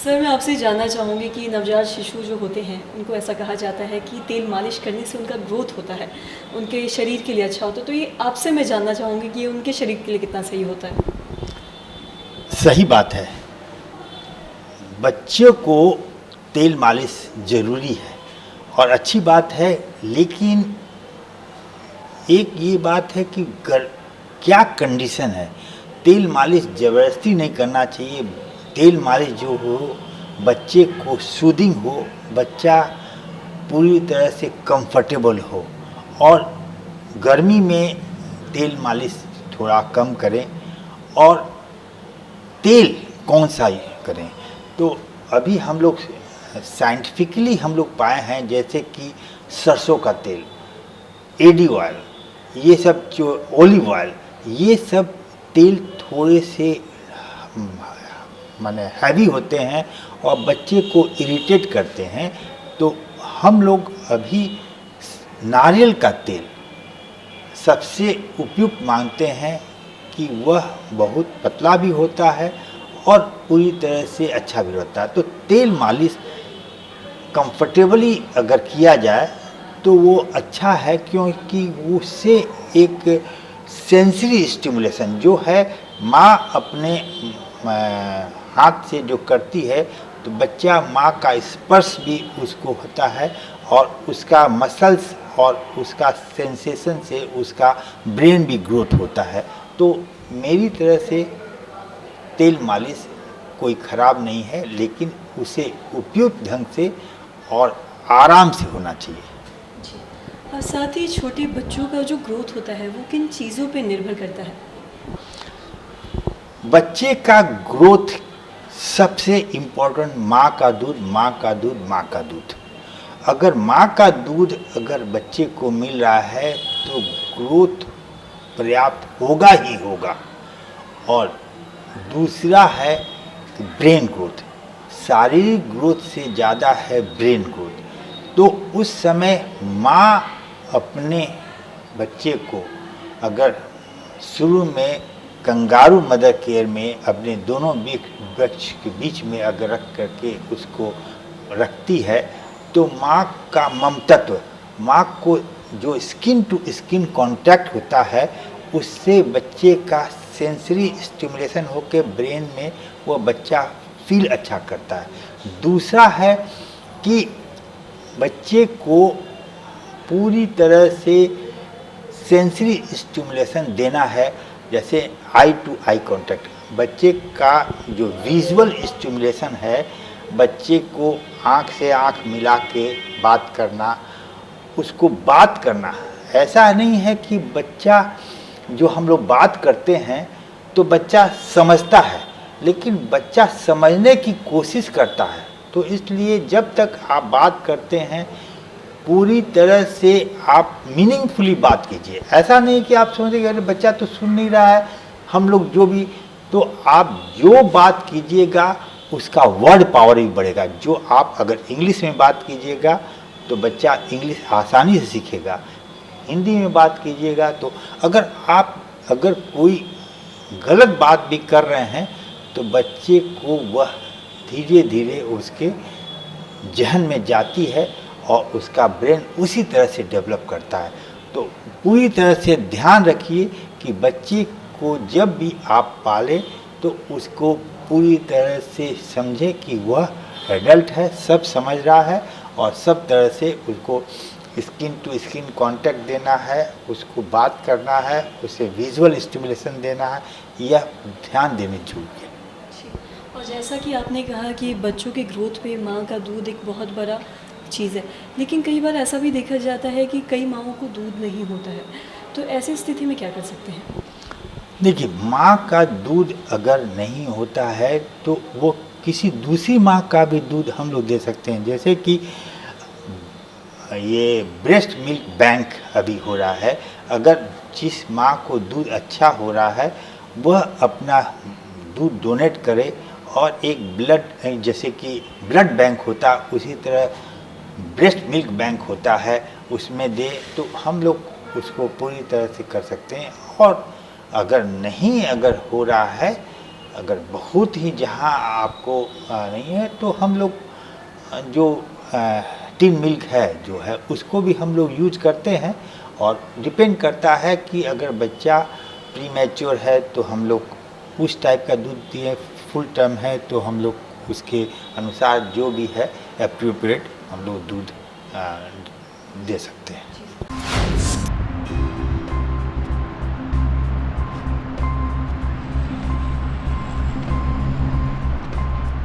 Sir, मैं आपसे जानना चाहूँगी कि नवजात शिशु जो होते हैं, उनको ऐसा कहा जाता है कि तेल मालिश करने से उनका ग्रोथ होता है, उनके शरीर के लिए अच्छा होता है। तो ये आपसे मैं जानना चाहूँगी कि ये उनके शरीर के लिए कितना सही होता है? सही बात है। बच्चों को तेल मालिश ज़रूरी है और अच्छी बात है, लेकिन एक ये बात है कि क्या कंडीशन है। तेल मालिश ज़बरदस्ती नहीं करना चाहिए। तेल मालिश जो हो, बच्चे को सूदिंग हो, बच्चा पूरी तरह से कंफर्टेबल हो। और गर्मी में तेल मालिश थोड़ा कम करें। और तेल कौन सा करें, तो अभी हम लोग साइंटिफिकली हम लोग पाए हैं, जैसे कि सरसों का तेल, एडी ऑयल, ये सब जो ओलिव ऑयल, ये सब तेल थोड़े से माने हैवी होते हैं और बच्चे को इरिटेट करते हैं। तो हम लोग अभी नारियल का तेल सबसे उपयुक्त मानते हैं कि वह बहुत पतला भी होता है और पूरी तरह से अच्छा भी होता है। तो तेल मालिश कंफर्टेबली अगर किया जाए तो वो अच्छा है, क्योंकि उससे एक सेंसरी स्टिमुलेशन जो है, माँ अपने हाथ से जो करती है तो बच्चा माँ का स्पर्श भी उसको होता है और उसका मसल्स और उसका सेंसेशन से उसका ब्रेन भी ग्रोथ होता है। तो मेरी तरह से तेल मालिश कोई ख़राब नहीं है, लेकिन उसे उपयुक्त ढंग से और आराम से होना चाहिए। और साथ ही छोटे बच्चों का जो ग्रोथ होता है, वो किन चीज़ों पे निर्भर करता है? बच्चे का ग्रोथ सबसे इम्पोर्टेंट माँ का दूध, माँ का दूध, माँ का दूध। अगर माँ का दूध अगर बच्चे को मिल रहा है तो ग्रोथ पर्याप्त होगा ही होगा। और दूसरा है ब्रेन ग्रोथ। शारीरिक ग्रोथ से ज़्यादा है ब्रेन ग्रोथ। तो उस समय माँ अपने बच्चे को अगर शुरू में कंगारू मदर केयर में अपने दोनों वृक्ष के बीच में अगर रख करके उसको रखती है, तो माँ का ममतत्व, माँ को जो स्किन टू स्किन कांटेक्ट होता है, उससे बच्चे का सेंसरी स्टिमुलेशन होकर ब्रेन में वो बच्चा फील अच्छा करता है। दूसरा है कि बच्चे को पूरी तरह से सेंसरी स्टिमुलेशन देना है, जैसे आई टू आई कांटेक्ट। बच्चे का जो विजुअल स्टिमुलेशन है, बच्चे को आँख से आँख मिला के बात करना, उसको बात करना। ऐसा नहीं है कि बच्चा जो हम लोग बात करते हैं तो बच्चा समझता है, लेकिन बच्चा समझने की कोशिश करता है। तो इसलिए जब तक आप बात करते हैं, पूरी तरह से आप मीनिंगफुली बात कीजिए। ऐसा नहीं कि आप समझिए अरे बच्चा तो सुन नहीं रहा है, हम लोग जो भी, तो आप जो बात कीजिएगा उसका वर्ड पावर भी बढ़ेगा। जो आप अगर इंग्लिश में बात कीजिएगा तो बच्चा इंग्लिश आसानी से सीखेगा। हिंदी में बात कीजिएगा तो अगर कोई गलत बात भी कर रहे हैं तो बच्चे को वह धीरे धीरे उसके जहन में जाती है और उसका ब्रेन उसी तरह से डेवलप करता है। तो पूरी तरह से ध्यान रखिए कि बच्चे को जब भी आप पालें तो उसको पूरी तरह से समझें कि वह एडल्ट है, सब समझ रहा है और सब तरह से उसको स्किन टू स्किन कांटेक्ट देना है, उसको बात करना है, उसे विजुअल स्टिमुलेशन देना है, यह ध्यान देने चाहिए। और जैसा कि आपने कहा कि बच्चों के ग्रोथ पे माँ का दूध एक बहुत बड़ा चीज़ है, लेकिन कई बार ऐसा भी देखा जाता है कि कई माँओं को दूध नहीं होता है, तो ऐसी स्थिति में क्या कर सकते हैं? देखिए, माँ का दूध अगर नहीं होता है तो वो किसी दूसरी माँ का भी दूध हम लोग दे सकते हैं। जैसे कि ये ब्रेस्ट मिल्क बैंक अभी हो रहा है। अगर जिस माँ को दूध अच्छा हो रहा है वह अपना दूध डोनेट करे और एक ब्लड, जैसे कि ब्लड बैंक होता उसी तरह ब्रेस्ट मिल्क बैंक होता है, उसमें दे, तो हम लोग उसको पूरी तरह से कर सकते हैं। और अगर नहीं हो रहा है अगर बहुत ही जहाँ आपको नहीं है तो हम लोग जो टिन मिल्क है जो है उसको भी हम लोग यूज करते हैं। और डिपेंड करता है कि अगर बच्चा प्री मैच्योर है तो हम लोग उस टाइप का दूध दिए, फुल टर्म है तो हम लोग उसके अनुसार जो भी है एप्रोप्रिएट हम लोग दूध दे सकते हैं।